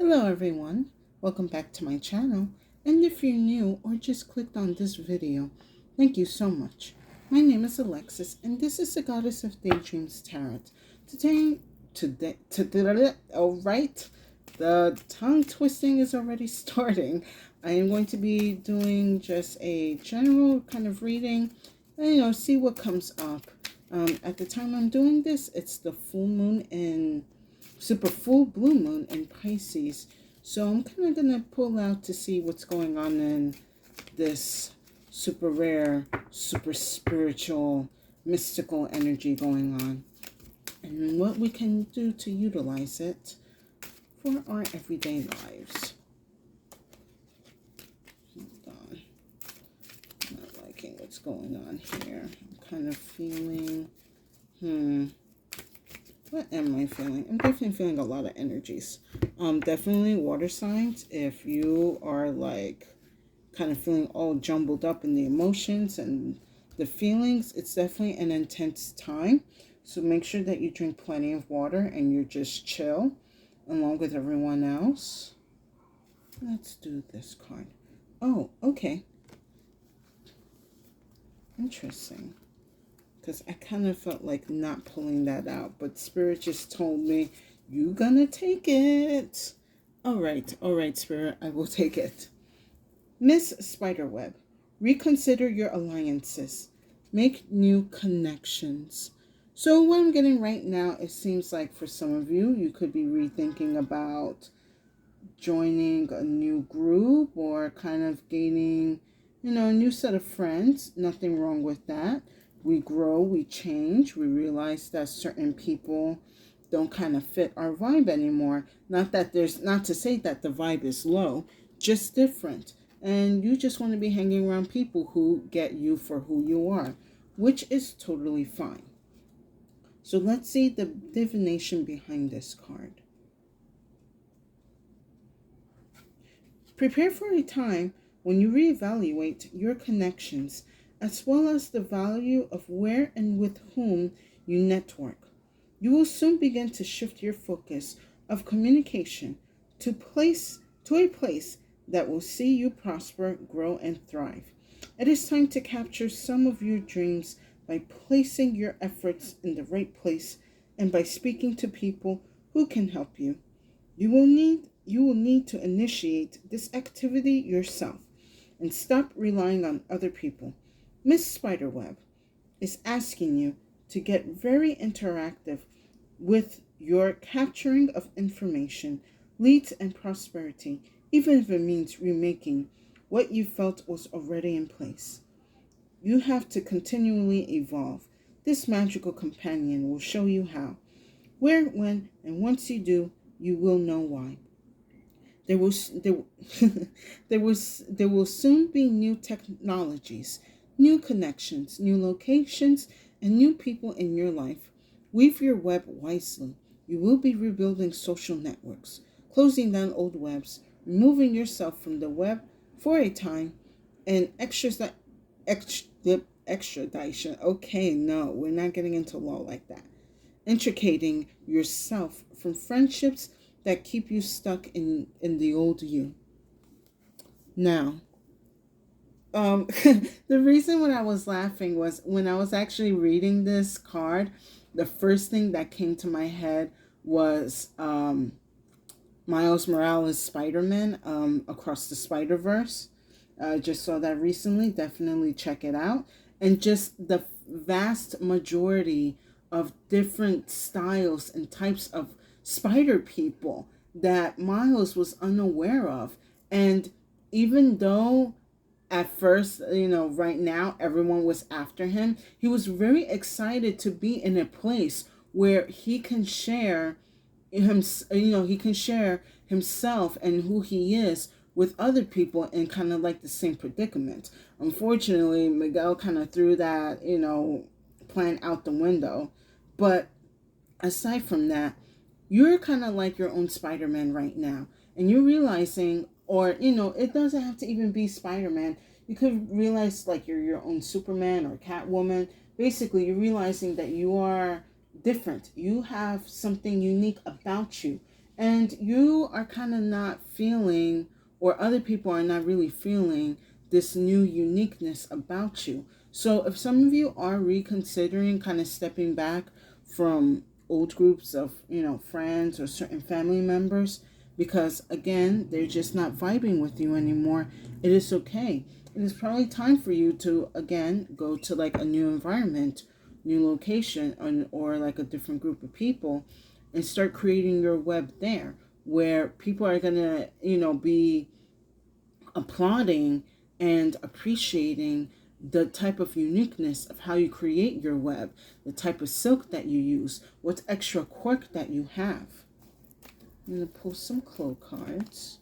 Hello everyone, welcome back to my channel, and if you're new or just clicked on this video, thank you so much. My name is Alexis and this is the Goddess of Daydreams Tarot. Alright, the tongue twisting is already starting. I am going to be doing just a general kind of reading and see what comes up. At the time I'm doing this, it's the full moon in super full blue moon in Pisces. So I'm kind of going to pull out to see what's going on in this super rare, super spiritual, mystical energy going on. And what we can do to utilize it for our everyday lives. Hold on. I'm not liking what's going on here. I'm kind of feeling, what am I feeling? I'm definitely feeling a lot of energies. Definitely water signs. If you are like kind of feeling all jumbled up in the emotions and the feelings, it's definitely an intense time. So make sure that you drink plenty of water and you just chill along with everyone else. Let's do this card. Oh, okay. Interesting. Because I kind of felt like not pulling that out, but Spirit just told me, you gonna take it. All right, Spirit, I will take it. Miss Spiderweb, reconsider your alliances. Make new connections. So what I'm getting right now, it seems like for some of you, you could be rethinking about joining a new group or kind of gaining, a new set of friends. Nothing wrong with that. We grow, we change, we realize that certain people don't kind of fit our vibe anymore. Not to say that the vibe is low, just different. And you just want to be hanging around people who get you for who you are, which is totally fine. So let's see the divination behind this card. Prepare for a time when you reevaluate your connections as well as the value of where and with whom you network. You will soon begin to shift your focus of communication to a place that will see you prosper, grow, and thrive. It is time to capture some of your dreams by placing your efforts in the right place and by speaking to people who can help you. You will need to initiate this activity yourself and stop relying on other people. Miss Spiderweb is asking you to get very interactive with your capturing of information, leads, and prosperity, even if it means remaking what you felt was already in place. You have to continually evolve. This magical companion will show you how, where, when, and once you do, you will know why. There will, there, there will soon be new technologies, new connections, new locations, and new people in your life. Weave your web wisely. You will be rebuilding social networks, closing down old webs, removing yourself from the web for a time, and extradition. Okay, no, we're not getting into law like that. Intricating yourself from friendships that keep you stuck in the old you. Now, the reason when I was laughing was when I was actually reading this card, the first thing that came to my head was Miles Morales' Spider-Man, Across the Spider-Verse. Just saw that recently. Definitely check it out. And just the vast majority of different styles and types of spider people that Miles was unaware of. And even though at first, right now everyone was after him, he was very excited to be in a place where he can share he can share himself and who he is with other people in kind of like the same predicament. Unfortunately, Miguel kind of threw that, plan out the window. But aside from that, you're kind of like your own Spider-Man right now. And you're realizing, or, it doesn't have to even be Spider-Man. You could realize like you're your own Superman or Catwoman. Basically, you're realizing that you are different. You have something unique about you. And you are kind of not feeling, or other people are not really feeling, this new uniqueness about you. So if some of you are reconsidering kind of stepping back from old groups of, friends or certain family members, because again, they're just not vibing with you anymore, it is okay. It is probably time for you to again go to like a new environment, new location, or like a different group of people, and start creating your web there, where people are gonna, be applauding and appreciating the type of uniqueness of how you create your web, the type of silk that you use, what extra quirk that you have. I'm going to pull some Clo cards.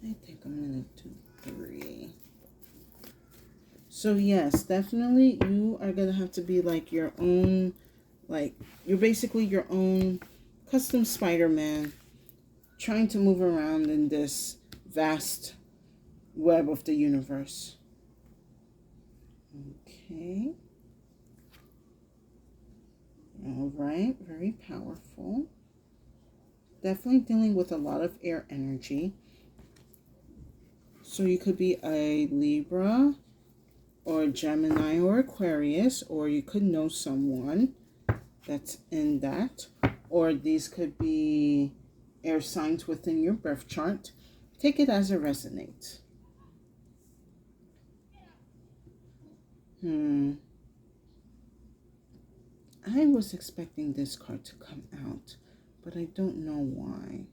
I think I'm going to do 3. So yes, definitely you are going to have to be like your own, like you're basically your own custom Spider-Man, trying to move around in this vast web of the universe. Okay. All right, very powerful. Definitely dealing with a lot of air energy. So you could be a Libra or Gemini or Aquarius, or you could know someone that's in that. Or these could be air signs within your birth chart. Take it as it resonates. I was expecting this card to come out, but I don't know why.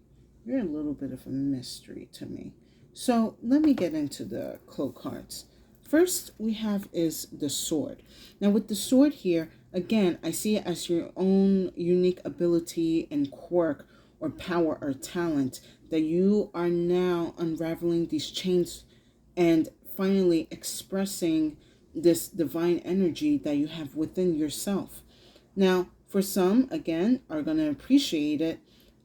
You're a little bit of a mystery to me. So let me get into the Clo cards. First we have is the sword. Now with the sword here, again, I see it as your own unique ability and quirk or power or talent that you are now unraveling these chains and finally expressing this divine energy that you have within yourself. Now, for some, again, are going to appreciate it,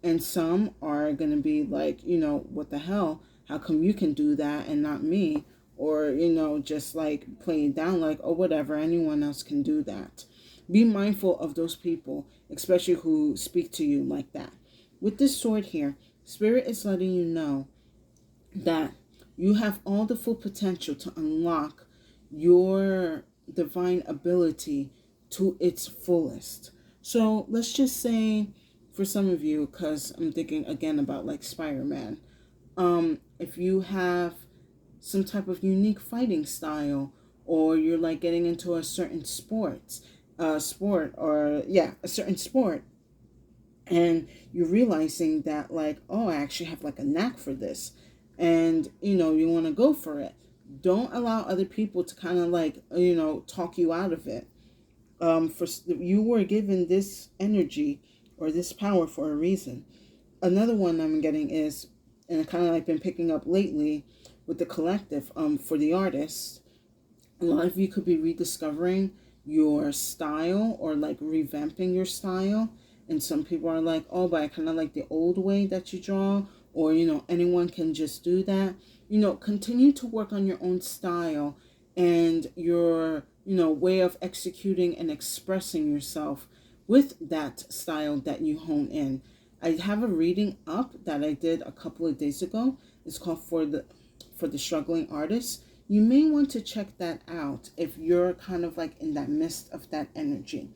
and some are going to be like, what the hell? How come you can do that and not me? Or, just like play it down like, oh, whatever, anyone else can do that. Be mindful of those people, especially who speak to you like that. With this sword here, Spirit is letting you know that you have all the full potential to unlock your divine ability to its fullest. So let's just say for some of you, because I'm thinking again about like Spider-Man, if you have some type of unique fighting style, or you're like getting into a certain a certain sport, and you're realizing that like, oh, I actually have like a knack for this, and you want to go for it. Don't allow other people to kind of like talk you out of it. For you were given this energy or this power for a reason. Another one I'm getting is, and I kind of like been picking up lately with the collective, for the artists, a lot of you could be rediscovering your style or like revamping your style. And some people are like, oh, but I kind of like the old way that you draw, or anyone can just do that. Continue to work on your own style and your way of executing and expressing yourself with that style that you hone in. I have a reading up that I did a couple of days ago. It's called for the struggling artist. You may want to check that out if you're kind of like in that midst of that energy.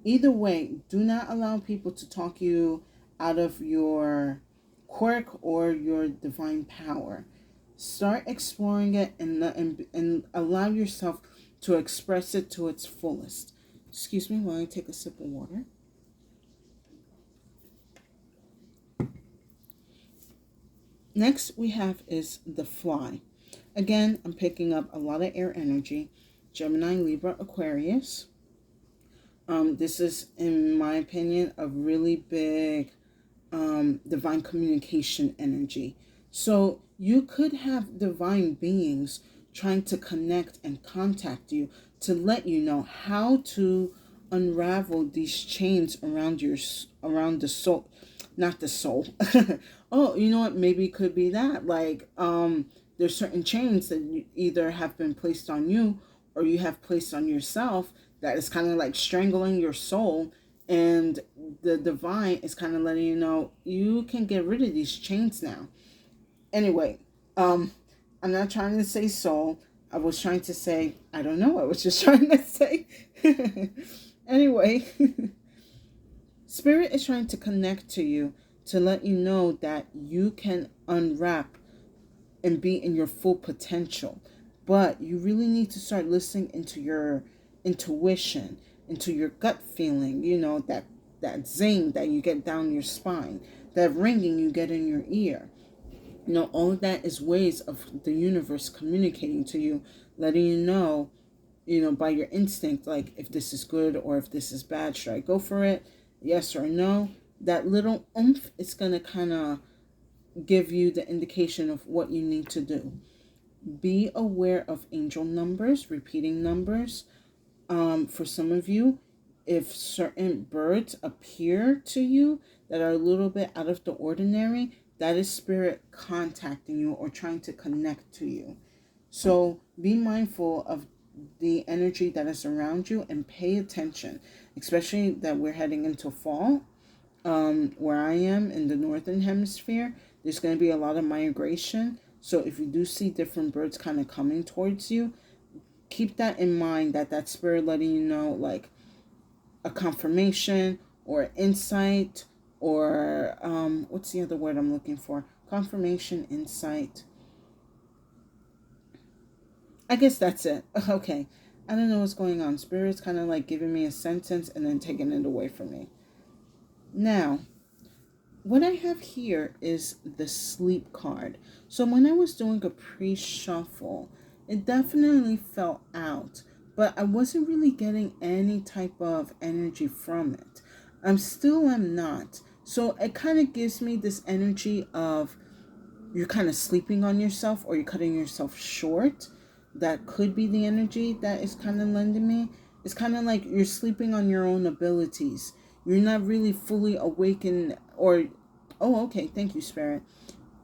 Either way, do not allow people to talk you out of your quirk or your divine power. Start exploring it and allow yourself to express it to its fullest. Excuse me while I take a sip of water. Next we have is the fly. Again, I'm picking up a lot of air energy. Gemini, Libra, Aquarius. This is, in my opinion, a really big divine communication energy. So you could have divine beings trying to connect and contact you to let you know how to unravel these chains around the soul, not the soul. Oh, you know what? Maybe it could be that like there's certain chains that either have been placed on you, or you have placed on yourself that is kind of like strangling your soul. And the divine is kind of letting you know you can get rid of these chains now. Anyway, I'm not trying to say soul. I was trying to say, I don't know. I was just trying to say. Anyway, Spirit is trying to connect to you to let you know that you can unwrap and be in your full potential. But you really need to start listening into your intuition, into your gut feeling, that zing that you get down your spine, that ringing you get in your ear. All of that is ways of the universe communicating to you, letting you know, by your instinct, like if this is good or if this is bad, should I go for it? Yes or no? That little oomph is going to kind of give you the indication of what you need to do. Be aware of angel numbers, repeating numbers. For some of you, if certain birds appear to you that are a little bit out of the ordinary, that is spirit contacting you or trying to connect to you. So be mindful of the energy that is around you and pay attention, especially that we're heading into fall. Where I am in the northern hemisphere, there's going to be a lot of migration. So if you do see different birds kind of coming towards you, keep that in mind, that spirit letting you know, like a confirmation or insight, or what's the other word I'm looking for? Confirmation, insight. I guess that's it. Okay. I don't know what's going on. Spirit's kind of like giving me a sentence and then taking it away from me. Now, what I have here is the sleep card. So when I was doing a pre-shuffle, it definitely fell out, but I wasn't really getting any type of energy from it. I'm not. So it kind of gives me this energy of you're kind of sleeping on yourself or you're cutting yourself short. That could be the energy that is kind of lending me. It's kind of like you're sleeping on your own abilities. You're not really fully awakened, or, oh, okay, thank you, Spirit.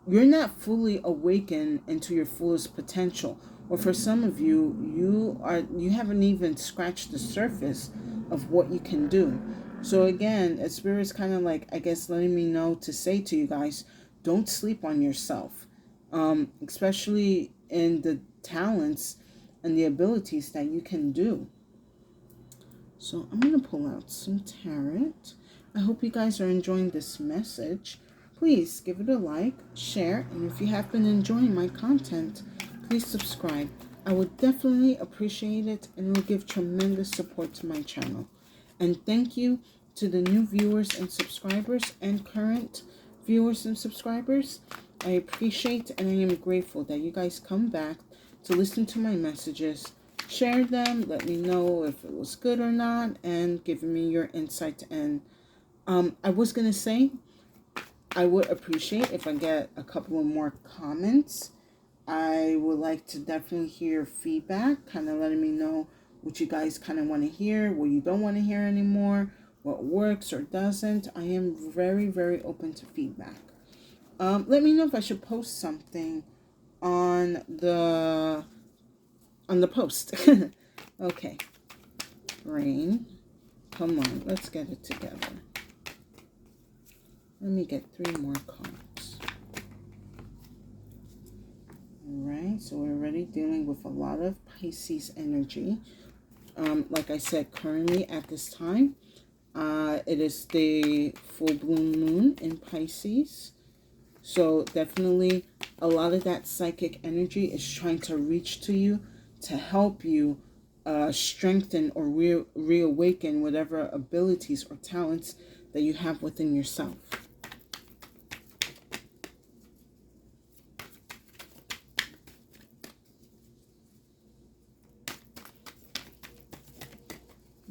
You're not fully awakened into your fullest potential. Or for some of you, you haven't even scratched the surface of what you can do. So again, Spirit's kind of like, I guess, letting me know to say to you guys, don't sleep on yourself, especially in the talents and the abilities that you can do. So I'm going to pull out some tarot. I hope you guys are enjoying this message. Please give it a like, share, and if you have been enjoying my content, please subscribe. I would definitely appreciate it, and it will give tremendous support to my channel. And thank you to the new viewers and subscribers and current viewers and subscribers. I appreciate and I am grateful that you guys come back to listen to my messages, share them, let me know if it was good or not, and give me your insight. And I was going to say, I would appreciate if I get a couple of more comments. I would like to definitely hear feedback, kind of letting me know what you guys kind of want to hear, what you don't want to hear anymore, what works or doesn't. I am very, very open to feedback. Let me know if I should post something on the post. Okay. Rain. Come on, let's get it together. Let me get 3 more cards. Alright, so we're already dealing with a lot of Pisces energy. Like I said, currently at this time, it is the full bloom moon in Pisces. So definitely a lot of that psychic energy is trying to reach to you to help you strengthen or reawaken whatever abilities or talents that you have within yourself.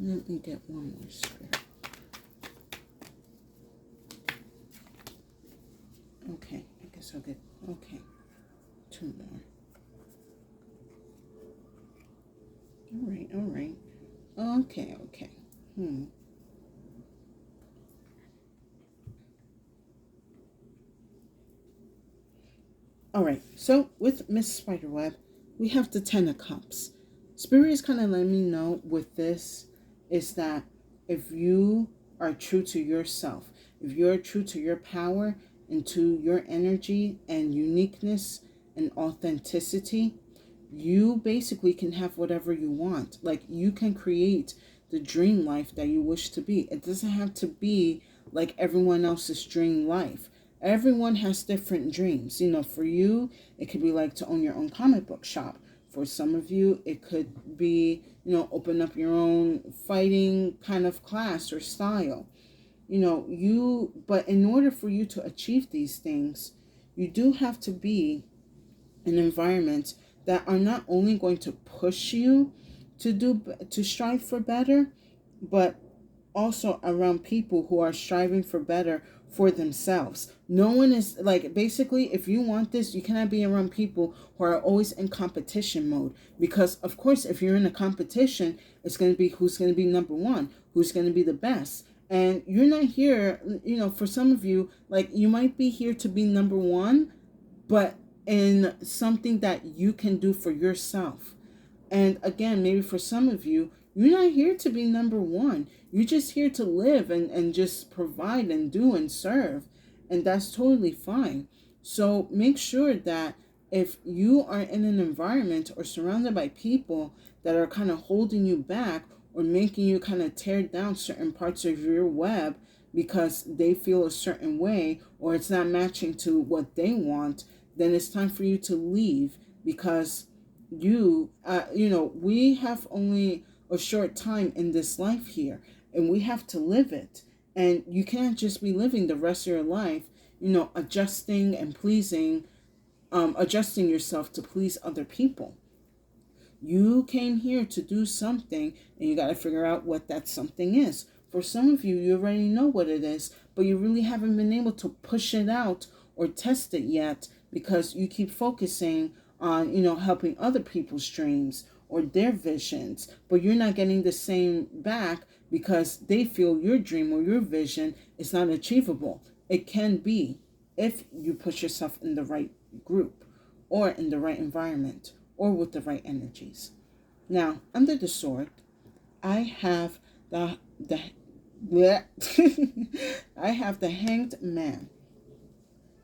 Let me get one more Spirit. Okay, I guess I'll get, 2 more. All right. Okay. All right, so with Miss Spiderweb, we have the 10 of Cups. Spirit is kind of letting me know with this is that if you are true to yourself, if you're true to your power and to your energy and uniqueness and authenticity, you basically can have whatever you want. Like, you can create the dream life that you wish to be. It doesn't have to be like everyone else's dream life. Everyone has different dreams. For you, it could be like to own your own comic book shop. For some of you, it could be, open up your own fighting kind of class or style. But in order for you to achieve these things, you do have to be in environments that are not only going to push you to strive for better, but also around people who are striving for better for themselves. No one is like, basically, if you want this, you cannot be around people who are always in competition mode, because of course, if you're in a competition, it's going to be who's going to be number one, who's going to be the best. And you're not here, for some of you, like, you might be here to be number one, but in something that you can do for yourself. And again, maybe for some of you, you're not here to be number one. You're just here to live and just provide and do and serve. And that's totally fine. So make sure that if you are in an environment or surrounded by people that are kind of holding you back or making you kind of tear down certain parts of your web because they feel a certain way or it's not matching to what they want, then it's time for you to leave, because we have only a short time in this life here, and we have to live it. And you can't just be living the rest of your life, adjusting and pleasing, adjusting yourself to please other people. You came here to do something, and you got to figure out what that something is. For some of you, you already know what it is, but you really haven't been able to push it out or test it yet, because you keep focusing on, helping other people's dreams or their visions, but you're not getting the same back because they feel your dream or your vision is not achievable. It can be if you put yourself in the right group or in the right environment or with the right energies. Now, under the sword, I have the I have the Hanged Man.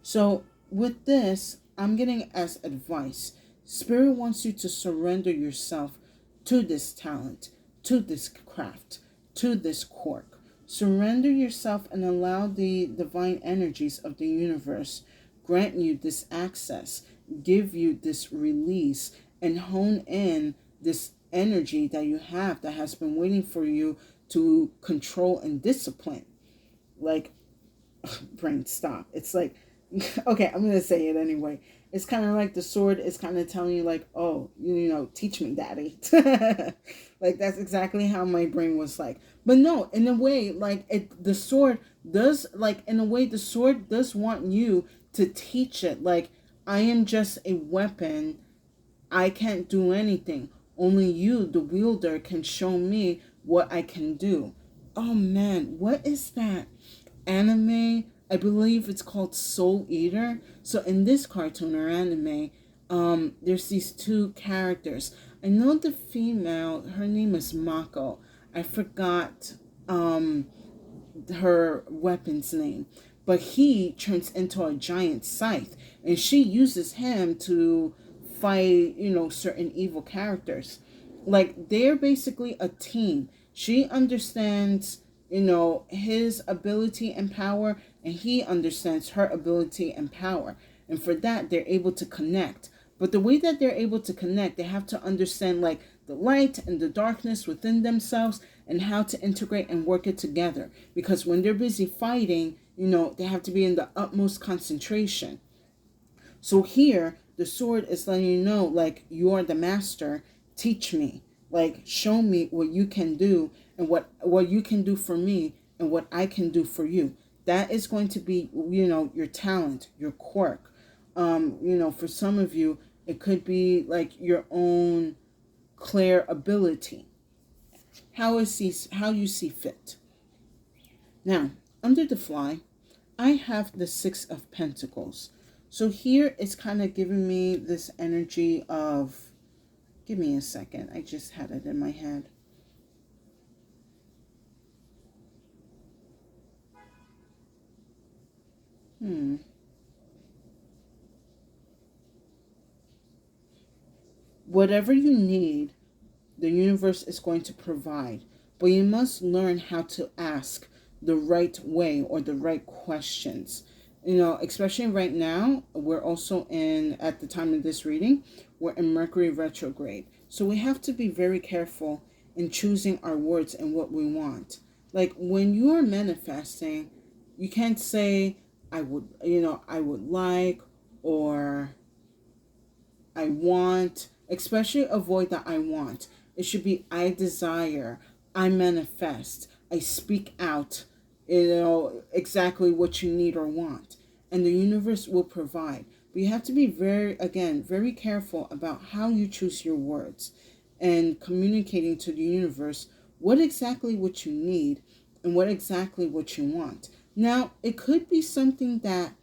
So with this, I'm getting as advice. Spirit wants you to surrender yourself to this talent, to this craft, to this quirk. Surrender yourself and allow the divine energies of the universe grant you this access, give you this release, and hone in this energy that you have that has been waiting for you to control and discipline. Like, brain, stop. It's like, okay, I'm going to say it anyway. It's kind of like the sword is kind of telling you, like, oh, teach me, daddy. Like, that's exactly how my brain was like. But no, in a way, like, the sword does, like, in a way, the sword does want you to teach it. Like, I am just a weapon. I can't do anything. Only you, the wielder, can show me what I can do. Oh, man, what is that anime? I believe it's called Soul Eater. So in this cartoon or anime, there's these two characters. I know the female, her name is Mako. I forgot her weapon's name. But he turns into a giant scythe, and she uses him to fight, certain evil characters. Like, they're basically a team. She understands, his ability and power, and he understands her ability and power. And for that, they're able to connect. But the way that they're able to connect, they have to understand, like, the light and the darkness within themselves and how to integrate and work it together. Because when they're busy fighting, they have to be in the utmost concentration. So here, the sword is letting you know, like, you are the master. Teach me. Like, show me what you can do and what you can do for me and what I can do for you. That is going to be, your talent, your quirk. For some of you, it could be like your own clear ability. How you see fit. Now, under the fly, I have the Six of Pentacles. So here it's kind of giving me this energy of Give me a second. I just had it in my head. Whatever you need, the universe is going to provide. But you must learn how to ask the right way or the right questions. Especially right now, we're also at the time of this reading, we're in Mercury retrograde. So we have to be very careful in choosing our words and what we want. Like when you are manifesting, you can't say, I would like, or I want. Especially avoid the I want. It should be I desire, I manifest, I speak out, exactly what you need or want. And the universe will provide. But you have to be very careful about how you choose your words and communicating to the universe what exactly what you need and what exactly what you want. Now, it could be something that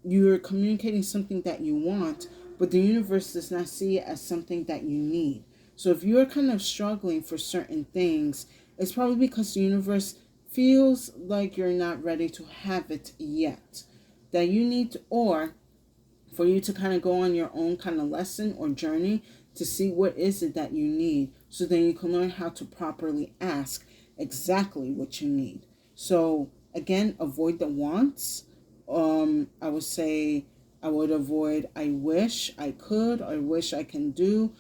you're communicating something that you want, but the universe does not see it as something that you need. So if you're kind of struggling for certain things, it's probably because the universe feels like you're not ready to have it yet. That you need to, or for you to kind of go on your own kind of lesson or journey to see what is it that you need, so then you can learn how to properly ask exactly what you need. So again, avoid the wants. I would say I would avoid I wish I could, I wish I can do.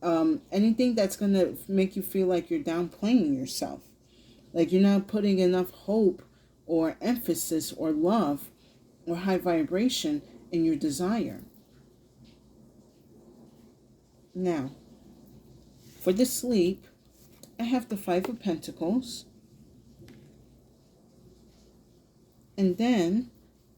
Anything that's going to make you feel like you're downplaying yourself. Like you're not putting enough hope or emphasis or love or high vibration in your desire. Now, for the sleep, I have the Five of Pentacles. And then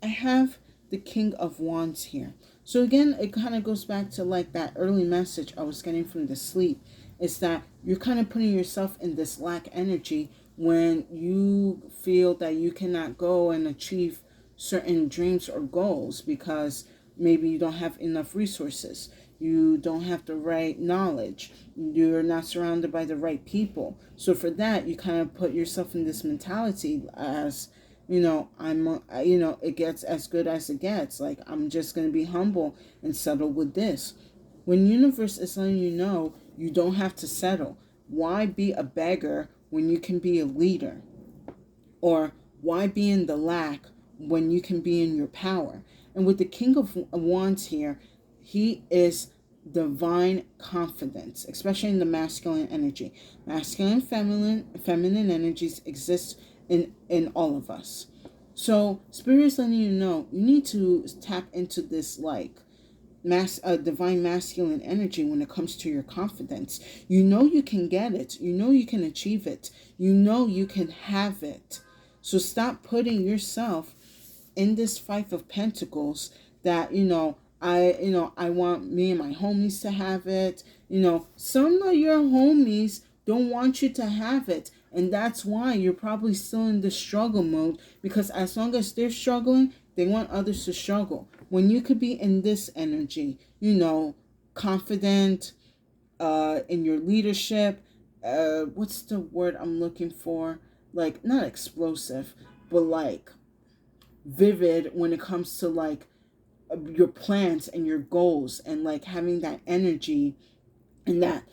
I have the King of Wands here. So again, it kind of goes back to like that early message I was getting from the sleep. Is that you're kind of putting yourself in this lack energy when you feel that you cannot go and achieve certain dreams or goals because maybe you don't have enough resources. You don't have the right knowledge. You're not surrounded by the right people. So for that, you kind of put yourself in this mentality as, it gets as good as it gets. Like, I'm just going to be humble and settle with this. When universe is letting you know you don't have to settle. Why be a beggar when you can be a leader? Or why be in the lack when you can be in your power? And with the King of Wands here, he is divine confidence, especially in the masculine energy. Masculine, feminine energies exist in all of us. So spirit is letting you know you need to tap into this divine masculine energy when it comes to your confidence. You know you can get it. You know you can achieve it. You know you can have it. So stop putting yourself in this Five of Pentacles that, I want me and my homies to have it. Some of your homies don't want you to have it. And that's why you're probably still in the struggle mode, because as long as they're struggling, they want others to struggle. When you could be in this energy, confident, in your leadership, what's the word I'm looking for? Like, not explosive, but like vivid when it comes to like your plans and your goals, and like having that energy and that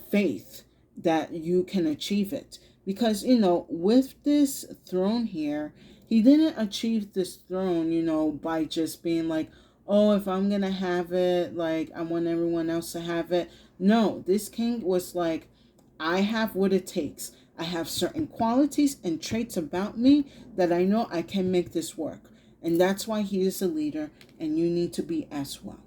faith that you can achieve it. Because with this throne here, he didn't achieve this throne by just being like, oh, if I'm gonna have it, like, I want everyone else to have it. No, this king was like, I have what it takes. I have certain qualities and traits about me that I know I can make this work. And that's why he is a leader, and you need to be as well.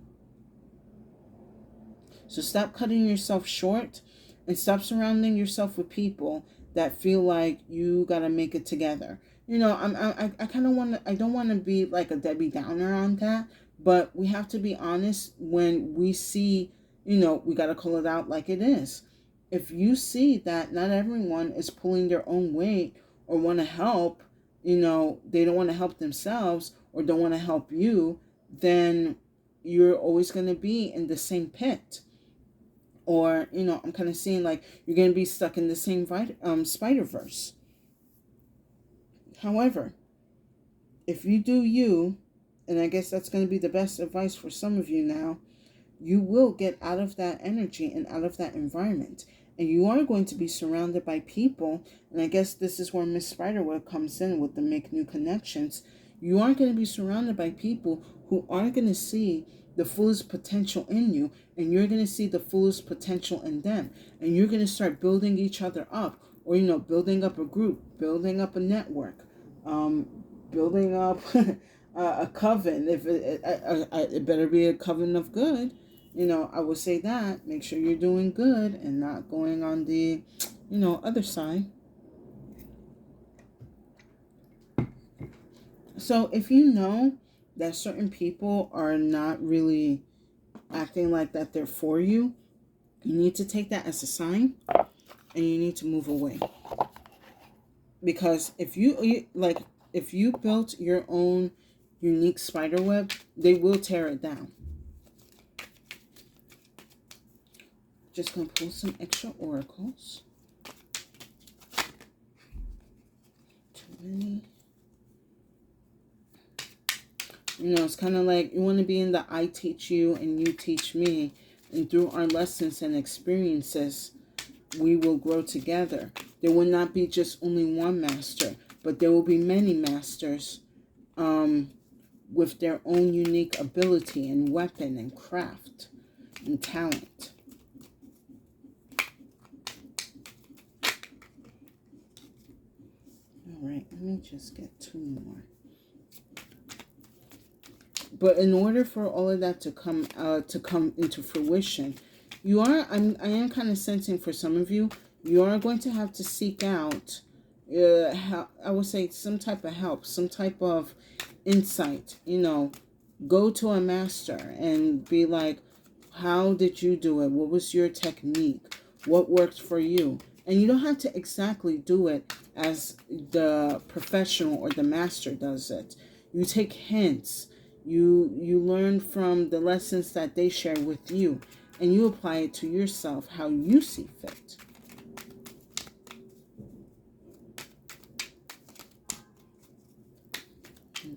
So stop cutting yourself short and stop surrounding yourself with people that feel like you gotta make it together. I kind of want to. I don't want to be like a Debbie Downer on that, but we have to be honest when we see. We gotta call it out like it is. If you see that not everyone is pulling their own weight or want to help, they don't want to help themselves or don't want to help you, then you're always going to be in the same pit. Or, I'm kind of seeing like you're going to be stuck in the same Spider-Verse. However, if you do you, and I guess that's going to be the best advice for some of you now, you will get out of that energy and out of that environment. And you are going to be surrounded by people. And I guess this is where Miss Spiderweb comes in with the make new connections. You are going to be surrounded by people who are going to see the fullest potential in you. And you're going to see the fullest potential in them. And you're going to start building each other up. Or, building up a group, building up a network, building up a coven. If it better be a coven of good. I would say that. Make sure you're doing good and not going on the, other side. So if you know that certain people are not really acting like that they're for you, you need to take that as a sign and you need to move away. Because if you built your own unique spider web, they will tear it down. Just going to pull some extra oracles. Too many. It's kind of like you want to be in the I teach you and you teach me. And through our lessons and experiences, we will grow together. There will not be just only one master, but there will be many masters with their own unique ability and weapon and craft and talent. All right, let me just get 2 more. But in order for all of that to come into fruition, I am kind of sensing for some of you, you are going to have to seek out, I would say, some type of help, some type of insight. Go to a master and be like, how did you do it? What was your technique? What worked for you? And you don't have to exactly do it as the professional or the master does it. You take hints. You learn from the lessons that they share with you, and you apply it to yourself how you see fit.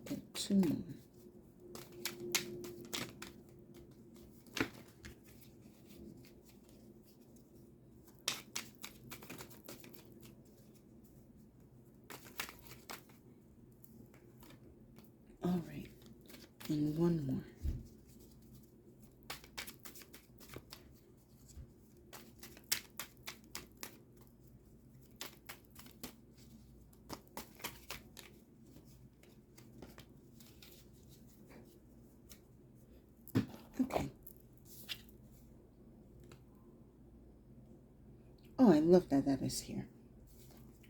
Okay, 2 more. All right, and 1 more. Okay. Oh, I love that is here.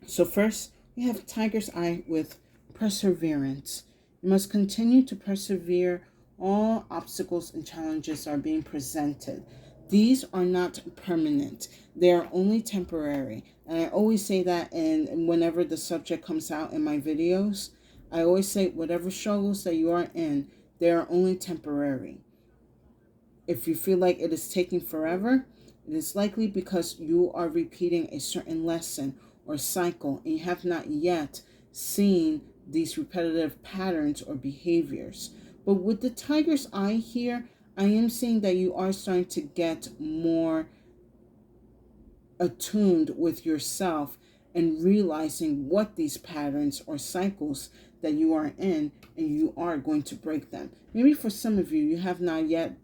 So first, we have Tiger's Eye with perseverance. You must continue to persevere. All obstacles and challenges are being presented. These are not permanent. They are only temporary. And I always say that, and whenever the subject comes out in my videos, I always say whatever struggles that you are in, they are only temporary. If you feel like it is taking forever, it is likely because you are repeating a certain lesson or cycle and you have not yet seen these repetitive patterns or behaviors. But with the Tiger's Eye here, I am seeing that you are starting to get more attuned with yourself and realizing what these patterns or cycles that you are in, and you are going to break them. Maybe for some of you, you have not yet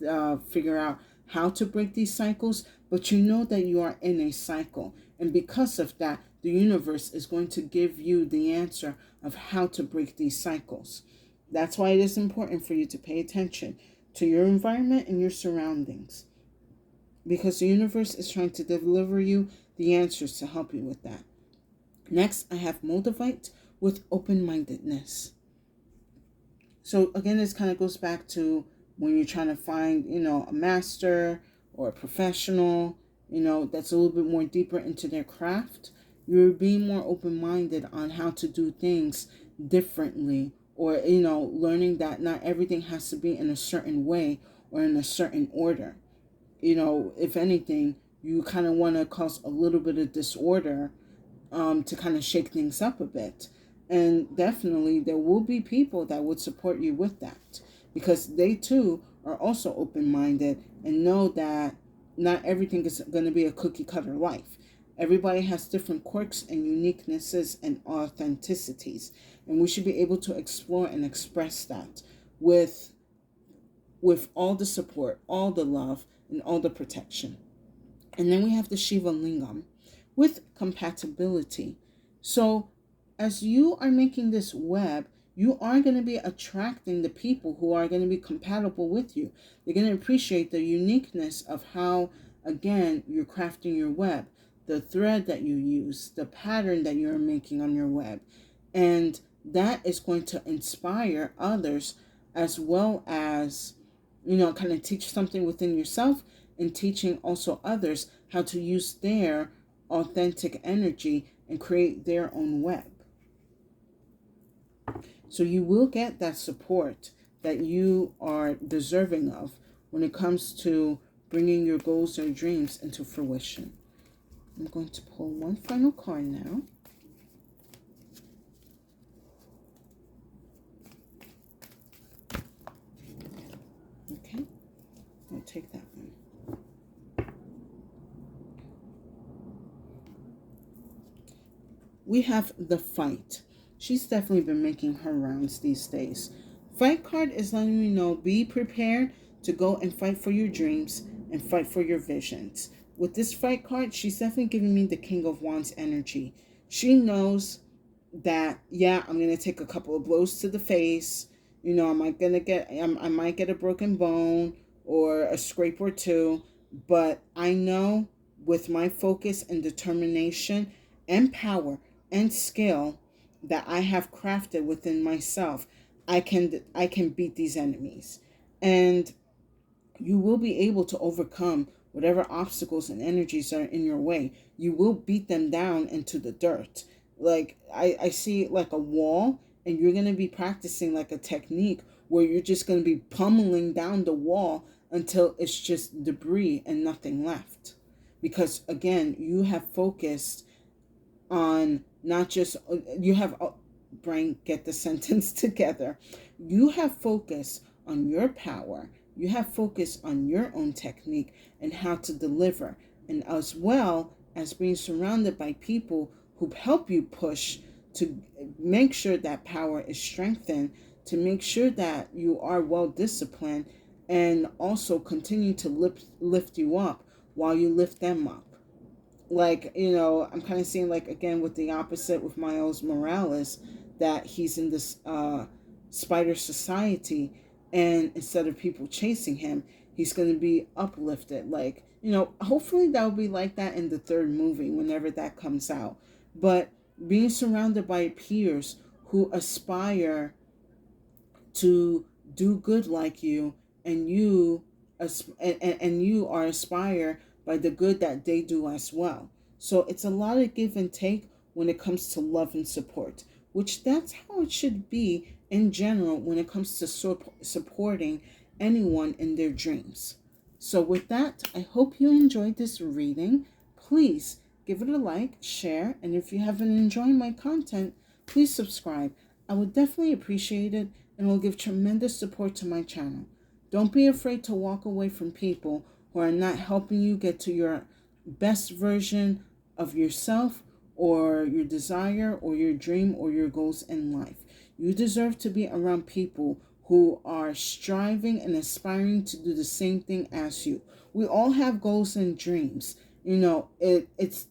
figured out how to break these cycles, but you know that you are in a cycle. And because of that, the universe is going to give you the answer of how to break these cycles. That's why it is important for you to pay attention to your environment and your surroundings, because the universe is trying to deliver you the answers to help you with that. Next, I have Moldavite with open-mindedness. So again, this kind of goes back to when you're trying to find, a master or a professional, that's a little bit more deeper into their craft. You're being more open-minded on how to do things differently, or, learning that not everything has to be in a certain way or in a certain order. if anything, you kind of want to cause a little bit of disorder to kind of shake things up a bit. And definitely there will be people that would support you with that, because they too are also open-minded and know that not everything is going to be a cookie cutter life. Everybody has different quirks and uniquenesses and authenticities, and we should be able to explore and express that with all the support, all the love, and all the protection. And then we have the Shiva Lingam with compatibility. So as you are making this web, you are going to be attracting the people who are going to be compatible with you. They're going to appreciate the uniqueness of how, again, you're crafting your web, the thread that you use, the pattern that you're making on your web. And that is going to inspire others, as well as, kind of teach something within yourself, and teaching also others how to use their authentic energy and create their own web. So you will get that support that you are deserving of when it comes to bringing your goals or dreams into fruition. I'm going to pull one final card now. Okay, I'll take that one. We have the Fight. She's definitely been making her rounds these days. Fight card is letting you know, be prepared to go and fight for your dreams and fight for your visions. With this Fight card, she's definitely giving me the King of Wands energy. She knows that, yeah, I'm going to take a couple of blows to the face. I might get a broken bone or a scrape or two, but I know with my focus and determination and power and skill that I have crafted within myself, I can beat these enemies. And you will be able to overcome whatever obstacles and energies are in your way. You will beat them down into the dirt. Like I see like a wall, and you're going to be practicing like a technique where you're just going to be pummeling down the wall until it's just debris and nothing left. Because again, you have focused on not just, you have, brain, get the sentence together. You have focus on your power. You have focus on your own technique and how to deliver, and as well as being surrounded by people who help you push to make sure that power is strengthened, to make sure that you are well disciplined, and also continue to lift you up while you lift them up. Like, I'm kind of seeing, like, again, with the opposite with Miles Morales, that he's in this spider society, and instead of people chasing him, he's going to be uplifted. Like, hopefully that will be like that in the third movie whenever that comes out. But being surrounded by peers who aspire to do good like you, and you and you are aspire by the good that they do as well. So it's a lot of give and take when it comes to love and support, which that's how it should be in general when it comes to supporting anyone in their dreams. So with that, I hope you enjoyed this reading. Please give it a like, share, and if you haven't enjoyed my content, please subscribe. I would definitely appreciate it, and will give tremendous support to my channel. Don't be afraid to walk away from people who are not helping you get to your best version of yourself, or your desire, or your dream, or your goals in life. You deserve to be around people who are striving and aspiring to do the same thing as you. We all have goals and dreams. It's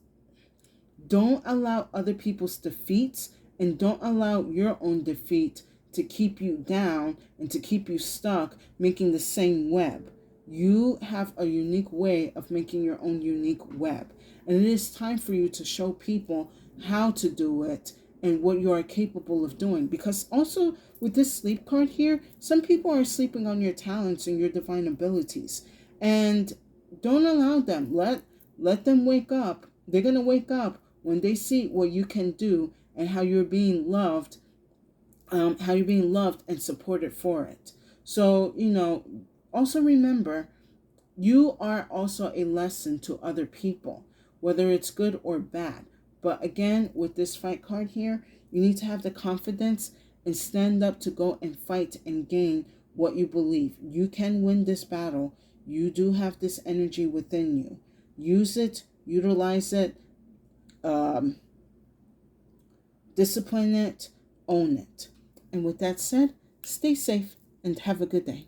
don't allow other people's defeats, and don't allow your own defeat to keep you down and to keep you stuck making the same web. You have a unique way of making your own unique web. And it is time for you to show people how to do it and what you are capable of doing. Because also with this sleep card here, some people are sleeping on your talents and your divine abilities. And don't allow them. Let them wake up. They're going to wake up when they see what you can do and how you're being loved, and supported for it. So, also remember You are also a lesson to other people, whether it's good or bad. But again, with this fight card here, you need to have the confidence and stand up to go and fight and gain what you believe. You can win this battle. You do have this energy within you. Use it, utilize it, discipline it, own it. And with that said, stay safe and have a good day.